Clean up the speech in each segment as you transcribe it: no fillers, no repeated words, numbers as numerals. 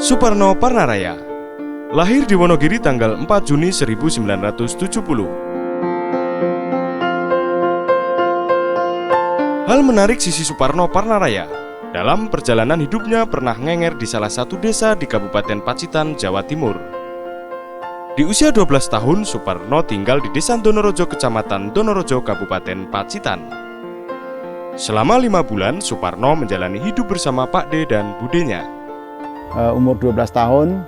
Suparno Parnaraya lahir di Wonogiri tanggal 4 Juni 1970. Hal menarik sisi Suparno Parnaraya dalam perjalanan hidupnya pernah ngenger di salah satu desa di Kabupaten Pacitan, Jawa Timur. Di usia 12 tahun, Suparno tinggal di Desa Donorojo, Kecamatan Donorojo, Kabupaten Pacitan. Selama 5 bulan, Suparno menjalani hidup bersama Pak D dan budenya. Umur 12 tahun,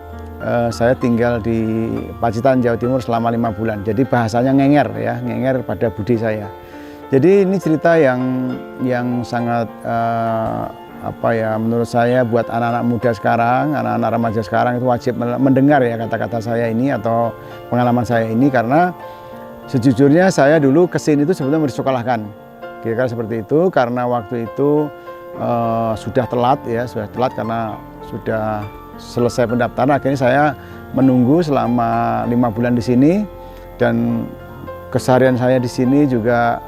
saya tinggal di Pacitan, Jawa Timur selama 5 bulan. Jadi bahasanya ngenger ya, ngenger pada budi saya. Jadi ini cerita yang sangat menurut saya buat anak-anak muda sekarang, anak-anak remaja sekarang itu wajib mendengar ya kata-kata saya ini atau pengalaman saya ini, karena sejujurnya saya dulu kesini itu sebetulnya disekolahkan. Kira-kira seperti itu, karena waktu itu sudah telat karena sudah selesai pendaftaran. Akhirnya saya menunggu selama 5 bulan di sini, dan keseharian saya di sini juga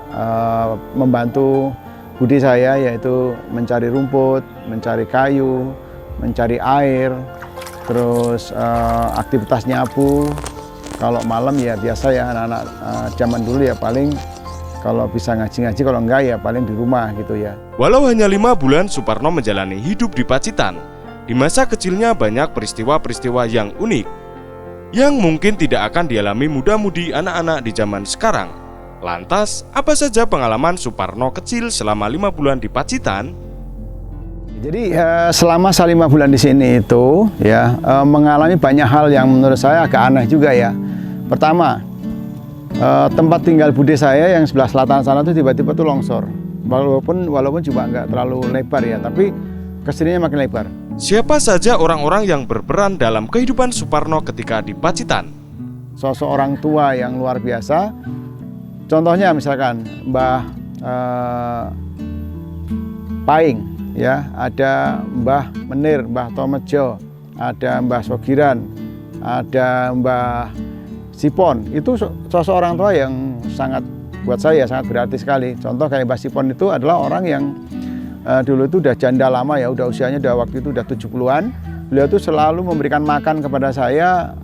membantu budi saya, yaitu mencari rumput, mencari kayu, mencari air, terus aktivitas nyapu. Kalau malam ya biasa ya anak-anak zaman dulu ya paling kalau bisa ngaji-ngaji, kalau enggak ya paling di rumah gitu ya. Walau hanya 5 bulan, Suparno menjalani hidup di Pacitan. Di masa kecilnya banyak peristiwa-peristiwa yang unik, yang mungkin tidak akan dialami muda-mudi anak-anak di zaman sekarang. Lantas, apa saja pengalaman Suparno kecil selama 5 bulan di Pacitan? Jadi selama 5 bulan di sini itu ya mengalami banyak hal yang menurut saya agak aneh juga ya. Pertama, tempat tinggal bude saya yang sebelah selatan sana tuh tiba-tiba tuh longsor. Walaupun juga nggak terlalu lebar ya, tapi kesininya makin lebar. Siapa saja orang-orang yang berperan dalam kehidupan Suparno ketika di Pacitan? Sosok orang tua yang luar biasa. Contohnya misalkan Mbah Paing, ya, ada Mbah Menir, Mbah Tomejo, ada Mbah Sogiran, ada Mbah Sipon. Itu sosok orang tua yang sangat buat saya sangat berarti sekali. Contoh kayak Mbah Sipon itu adalah orang yang dulu itu udah janda lama ya, udah usianya waktu itu udah 70-an. Beliau itu selalu memberikan makan kepada saya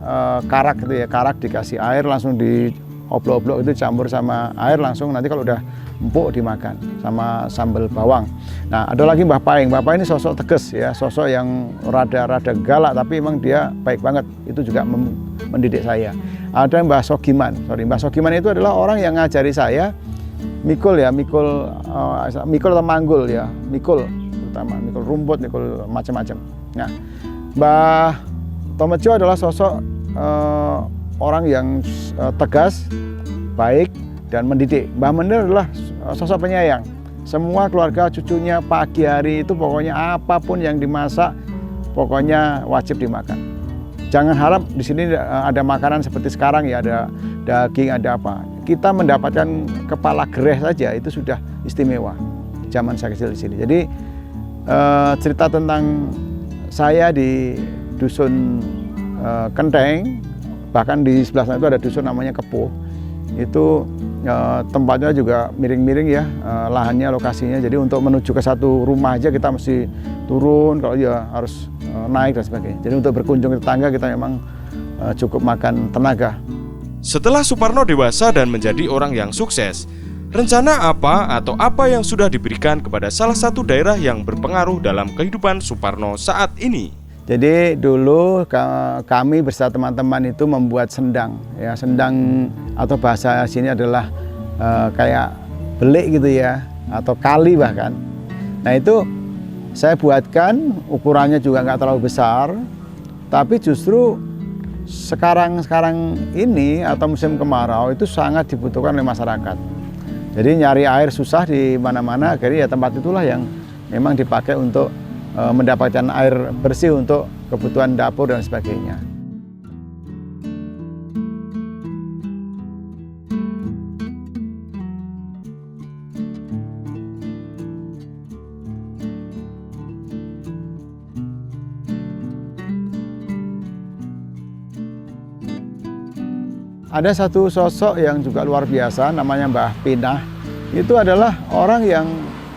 karak gitu ya, karak dikasih air langsung di oblok-oblok itu campur sama air langsung, nanti kalau udah empuk dimakan sama sambal bawang. Nah, ada lagi Mbah Paing. Mbah Paing ini sosok tegas ya, sosok yang rada galak tapi memang dia baik banget. Itu juga mendidik saya. Ada Mbah Sogiman. Mbah Sogiman itu adalah orang yang ngajari saya mikul atau manggul ya, mikul terutama mikul rumput, mikul macam-macam. Nah, Mbah Tomejo adalah sosok orang yang tegas, baik, dan mendidik. Mbah Menir adalah sosok penyayang. Semua keluarga cucunya pagi hari itu pokoknya apapun yang dimasak, pokoknya wajib dimakan. Jangan harap di sini ada makanan seperti sekarang ya, ada daging, ada apa. Kita mendapatkan kepala gereh saja itu sudah istimewa. Zaman saya kecil di sini. Jadi cerita tentang saya di dusun Kenteng, bahkan di sebelah sana itu ada dusun namanya Kepuh. Itu tempatnya juga miring-miring ya, lahannya, lokasinya. Jadi untuk menuju ke satu rumah aja kita mesti turun, kalau ya harus naik dan sebagainya. Jadi untuk berkunjung ke tetangga kita memang cukup makan tenaga. Setelah Suparno dewasa dan menjadi orang yang sukses, rencana apa yang sudah diberikan kepada salah satu daerah yang berpengaruh dalam kehidupan Suparno saat ini? Jadi dulu kami bersama teman-teman itu membuat sendang, ya, sendang atau bahasa sini adalah kayak belik gitu ya, atau kali bahkan. Nah itu saya buatkan, ukurannya juga nggak terlalu besar, tapi justru sekarang ini atau musim kemarau itu sangat dibutuhkan oleh masyarakat. Jadi nyari air susah di mana-mana, akhirnya ya tempat itulah yang memang dipakai untuk mendapatkan air bersih untuk kebutuhan dapur dan sebagainya. Ada satu sosok yang juga luar biasa, namanya Mbah Pinah. Itu adalah orang yang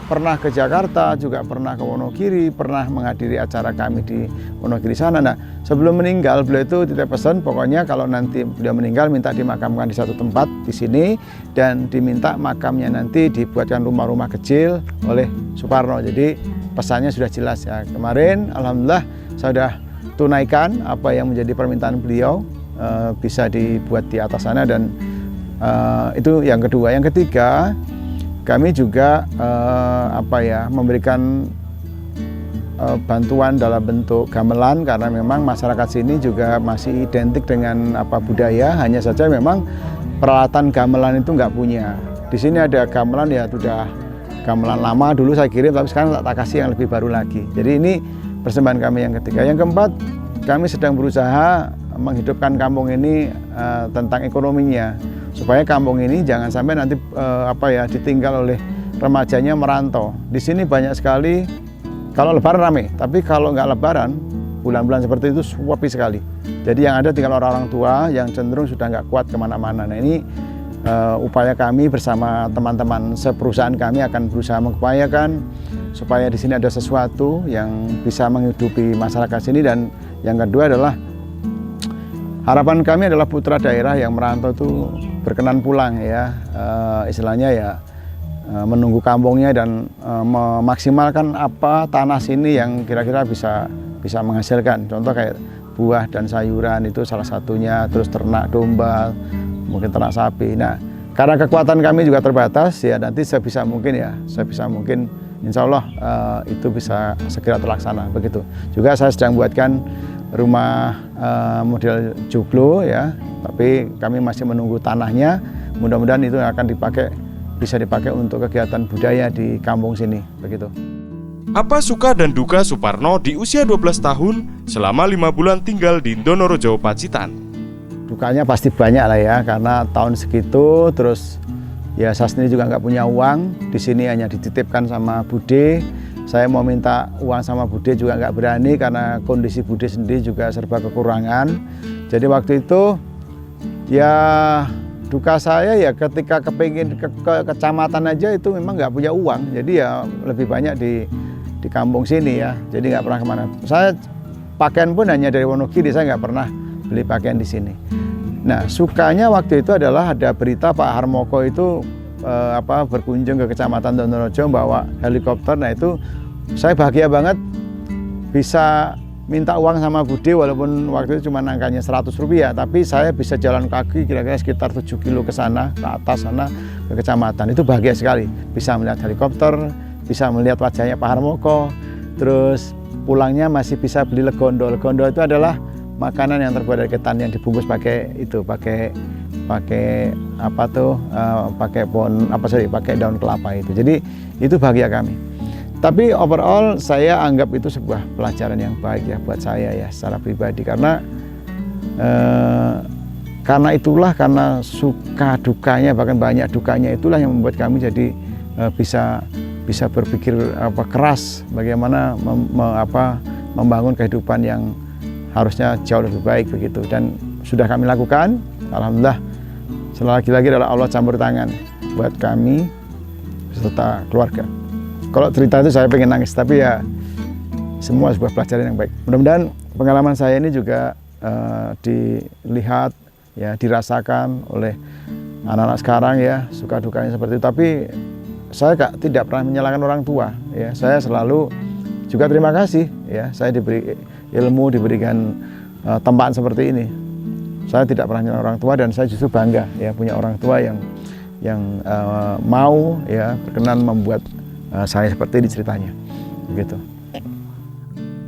pernah ke Jakarta, juga pernah ke Wonogiri, pernah menghadiri acara kami di Wonogiri sana. Nah, sebelum meninggal beliau itu titip pesan, pokoknya kalau nanti beliau meninggal minta dimakamkan di satu tempat di sini dan diminta makamnya nanti dibuatkan rumah-rumah kecil oleh Suparno. Jadi pesannya sudah jelas ya. Kemarin alhamdulillah saya sudah tunaikan apa yang menjadi permintaan beliau, bisa dibuat di atas sana, dan itu yang kedua. Yang ketiga, kami juga memberikan bantuan dalam bentuk gamelan, karena memang masyarakat sini juga masih identik dengan budaya, hanya saja memang peralatan gamelan itu nggak punya. Di sini ada gamelan ya, sudah gamelan lama dulu saya kirim, tapi sekarang tak kasih yang lebih baru lagi. Jadi ini persembahan kami yang ketiga. Yang keempat, kami sedang berusaha menghidupkan kampung ini tentang ekonominya, supaya kampung ini jangan sampai nanti ditinggal oleh remajanya merantau. Di sini banyak sekali, kalau lebaran rame, tapi kalau nggak lebaran, bulan-bulan seperti itu sepi sekali. Jadi yang ada tinggal orang-orang tua yang cenderung sudah nggak kuat kemana-mana. Nah ini upaya kami bersama teman-teman seperusahaan kami akan berusaha mengupayakan supaya di sini ada sesuatu yang bisa menghidupi masyarakat sini. Dan yang kedua adalah harapan kami adalah putra daerah yang merantau itu berkenan pulang ya, istilahnya ya menunggu kampungnya dan memaksimalkan apa tanah sini yang kira-kira bisa menghasilkan. Contoh kayak buah dan sayuran itu salah satunya, terus ternak domba, mungkin ternak sapi. Nah, karena kekuatan kami juga terbatas ya, nanti sebisa mungkin insya Allah itu bisa segera terlaksana begitu. Juga saya sedang buatkan rumah model joglo ya, tapi kami masih menunggu tanahnya. Mudah-mudahan itu akan bisa dipakai untuk kegiatan budaya di kampung sini begitu. Apa suka dan duka Suparno di usia 12 tahun selama 5 bulan tinggal di Donorejo Pacitan? Dukanya pasti banyak lah ya, karena tahun segitu terus ya saya sendiri juga nggak punya uang. Di sini hanya dititipkan sama Bude. Saya mau minta uang sama Bude juga nggak berani karena kondisi Bude sendiri juga serba kekurangan. Jadi waktu itu ya duka saya ya ketika kepingin ke kecamatan aja itu memang nggak punya uang. Jadi ya lebih banyak di kampung sini ya. Jadi nggak pernah kemana. Saya pakaian pun hanya dari Wonogiri, saya nggak pernah beli pakaian di sini. Nah sukanya waktu itu adalah ada berita Pak Harmoko itu berkunjung ke Kecamatan Donorejo bawa helikopter. Nah itu saya bahagia banget bisa minta uang sama Bude, walaupun waktu itu cuma angkanya Rp100, tapi saya bisa jalan kaki kira-kira sekitar 7 kilo ke sana, ke atas sana, ke kecamatan. Itu bahagia sekali, bisa melihat helikopter, bisa melihat wajahnya Pak Harmoko, terus pulangnya masih bisa beli legondo. Legondo itu adalah makanan yang terbuat dari ketan yang dibungkus pakai daun kelapa itu. Jadi itu bahagia kami. Tapi overall saya anggap itu sebuah pelajaran yang baik ya buat saya ya secara pribadi, karena karena suka dukanya, bahkan banyak dukanya itulah yang membuat kami jadi bisa berpikir keras bagaimana membangun kehidupan yang harusnya jauh lebih baik begitu, dan sudah kami lakukan. Alhamdulillah, lagi-lagi adalah Allah campur tangan buat kami beserta keluarga. Kalau cerita itu saya pengen nangis, tapi ya semua sebuah pelajaran yang baik. Mudah-mudahan pengalaman saya ini juga dilihat, ya dirasakan oleh anak-anak sekarang ya, suka dukanya seperti itu. Tapi saya tidak pernah menyalahkan orang tua. Ya, saya selalu juga terima kasih. Ya, saya diberi ilmu, diberikan tempaan seperti ini. Saya tidak pernah menyalahkan orang tua, dan saya justru bangga ya punya orang tua yang mau ya berkenan membuat saya seperti ini ceritanya, begitu.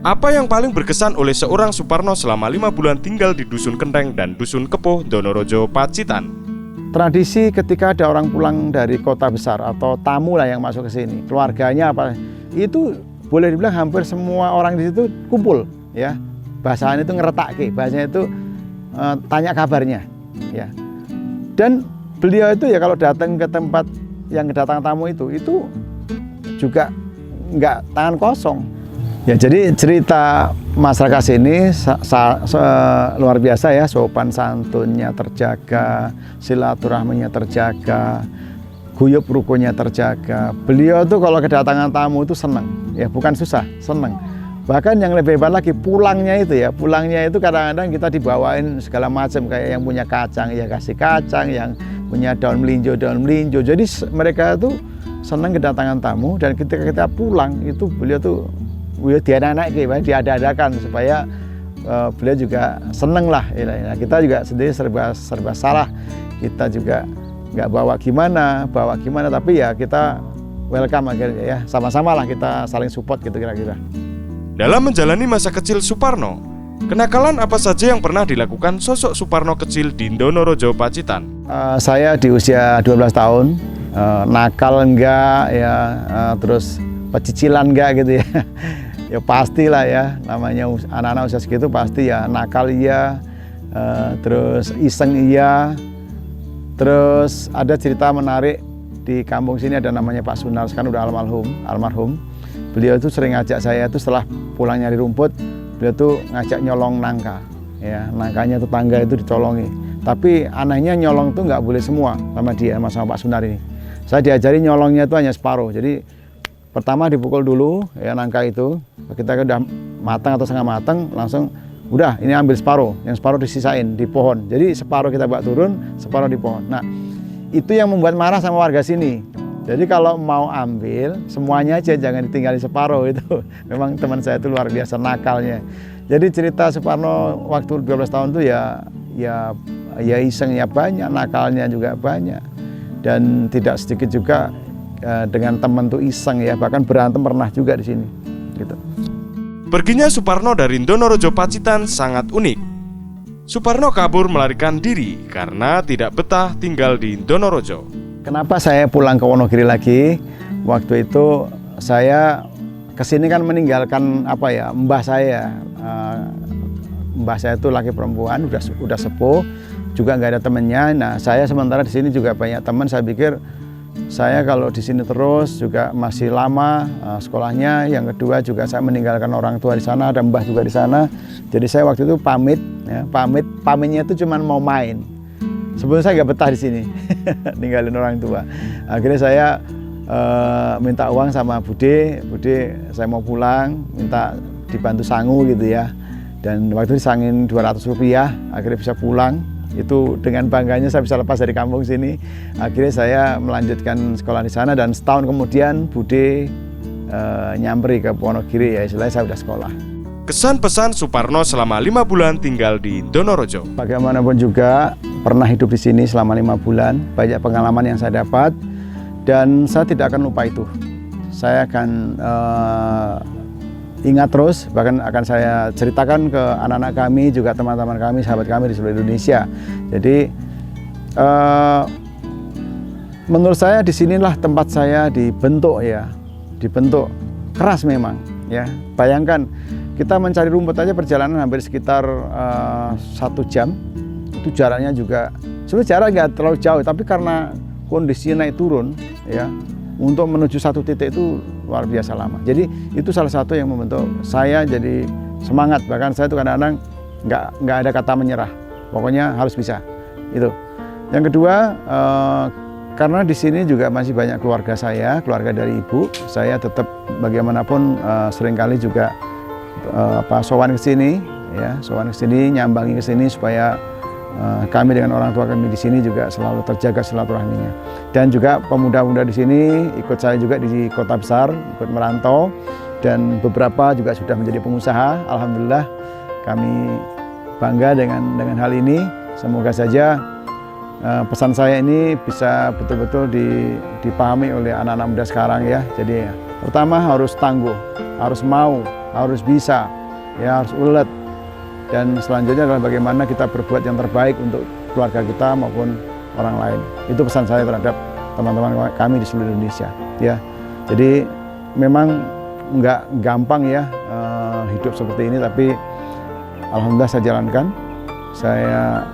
Apa yang paling berkesan oleh seorang Suparno selama 5 bulan tinggal di Dusun Kenteng dan Dusun Kepuh, Donorejo Pacitan? Tradisi ketika ada orang pulang dari kota besar atau tamu lah yang masuk ke sini, keluarganya itu boleh dibilang hampir semua orang di situ kumpul, ya. Bahasanya itu ngeretake, bahasanya itu tanya kabarnya, ya. Dan beliau itu ya kalau datang ke tempat yang kedatangan tamu itu juga nggak tangan kosong. Ya, jadi cerita masyarakat sini luar biasa ya, sopan santunnya terjaga, silaturahminya terjaga, guyub rukunnya terjaga. Beliau tuh kalau kedatangan tamu itu senang, ya bukan susah, senang. Bahkan yang lebih hebat lagi pulangnya itu kadang-kadang kita dibawain segala macam, kayak yang punya kacang ya kasih kacang, yang punya daun melinjo. Jadi mereka tuh senang kedatangan tamu, dan ketika kita pulang itu beliau diada-adakan supaya beliau juga seneng lah. Kita juga sendiri serba salah, kita juga nggak bawa gimana, tapi ya kita welcome akhirnya ya, sama-sama lah kita saling support gitu kira-kira. Dalam menjalani masa kecil Suparno, kenakalan apa saja yang pernah dilakukan sosok Suparno kecil di Ndonorojo, Pacitan? Saya di usia 12 tahun, nakal enggak ya, terus pecicilan enggak gitu ya. Ya pastilah ya, namanya anak-anak usia segitu pasti ya nakal iya, terus iseng iya. Terus ada cerita menarik di kampung sini, ada namanya Pak Sunar, sekarang udah almarhum. Beliau itu sering ngajak saya itu setelah pulang nyari rumput, beliau tuh ngajak nyolong nangka. Ya, nangkanya tetangga itu dicolongi. Tapi anehnya nyolong tuh nggak boleh semua sama dia, sama Pak Sunar ini. Saya diajari nyolongnya itu hanya separuh. Jadi pertama dipukul dulu ya nangka itu, kita udah matang atau setengah matang langsung udah ini ambil separuh, yang separuh disisain di pohon. Jadi separuh kita bawa turun, separuh di pohon. Nah itu yang membuat marah sama warga sini. Jadi kalau mau ambil semuanya aja, jangan ditinggali separuh itu. Memang teman saya itu luar biasa nakalnya. Jadi cerita Suparno waktu 12 tahun itu ya isengnya banyak, nakalnya juga banyak. Dan tidak sedikit juga dengan teman tuh iseng ya, bahkan berantem pernah juga di sini. Gitu. Perginya Suparno dari Ndonorojo, Pacitan sangat unik. Suparno kabur melarikan diri karena tidak betah tinggal di Ndonorojo. Kenapa saya pulang ke Wonogiri lagi? Waktu itu saya kesini kan meninggalkan mbah saya. Mbah saya itu laki perempuan, udah sepuh, juga nggak ada temennya. Nah saya sementara di sini juga banyak teman. Saya pikir saya kalau di sini terus juga masih lama sekolahnya. Yang kedua juga saya meninggalkan orang tua di sana, ada mbah juga di sana. Jadi saya waktu itu pamitnya itu cuma mau main. Sebelum saya nggak betah di sini, ninggalin orang tua. Akhirnya saya minta uang sama Bude saya mau pulang, minta dibantu sangu gitu ya. Dan waktu itu disangin 200 rupiah, akhirnya bisa pulang. Itu dengan bangganya saya bisa lepas dari kampung sini. Akhirnya saya melanjutkan sekolah di sana, dan setahun kemudian Bude nyamperi ke Wonogiri ya, istilahnya saya udah sekolah. Kesan pesan Suparno selama 5 bulan tinggal di Ndonorojo. Bagaimanapun juga pernah hidup di sini selama 5 bulan, banyak pengalaman yang saya dapat, dan saya tidak akan lupa itu. Saya akan ingat terus, bahkan akan saya ceritakan ke anak-anak kami, juga teman-teman kami, sahabat kami di seluruh Indonesia. Jadi menurut saya disinilah tempat saya dibentuk ya, dibentuk keras memang ya. Bayangkan kita mencari rumput aja perjalanan hampir sekitar 1 jam, itu jaraknya juga sebenarnya jarak nggak terlalu jauh, tapi karena kondisi naik turun ya, untuk menuju satu titik itu luar biasa lama. Jadi itu salah satu yang membentuk saya jadi semangat. Bahkan saya itu kadang-kadang nggak ada kata menyerah. Pokoknya harus bisa. Itu. Yang kedua, karena di sini juga masih banyak keluarga saya, keluarga dari ibu. Saya tetap bagaimanapun seringkali juga sowan ke sini, ya, sowan ke sini, nyambangi ke sini supaya kami dengan orang tua kami di sini juga selalu terjaga silaturahminya. Dan juga pemuda-pemuda di sini ikut saya juga di kota besar, ikut merantau, dan beberapa juga sudah menjadi pengusaha. Alhamdulillah kami bangga dengan hal ini. Semoga saja pesan saya ini bisa betul-betul dipahami oleh anak-anak muda sekarang ya. Jadi pertama harus tangguh, harus mau, harus bisa, ya harus ulet. Dan selanjutnya adalah bagaimana kita berbuat yang terbaik untuk keluarga kita maupun orang lain. Itu pesan saya terhadap teman-teman kami di seluruh Indonesia. Ya, jadi memang nggak gampang ya hidup seperti ini, tapi alhamdulillah saya jalankan. Saya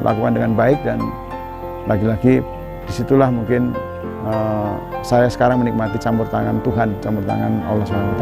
lakukan dengan baik, dan lagi-lagi disitulah mungkin saya sekarang menikmati campur tangan Tuhan, campur tangan Allah SWT.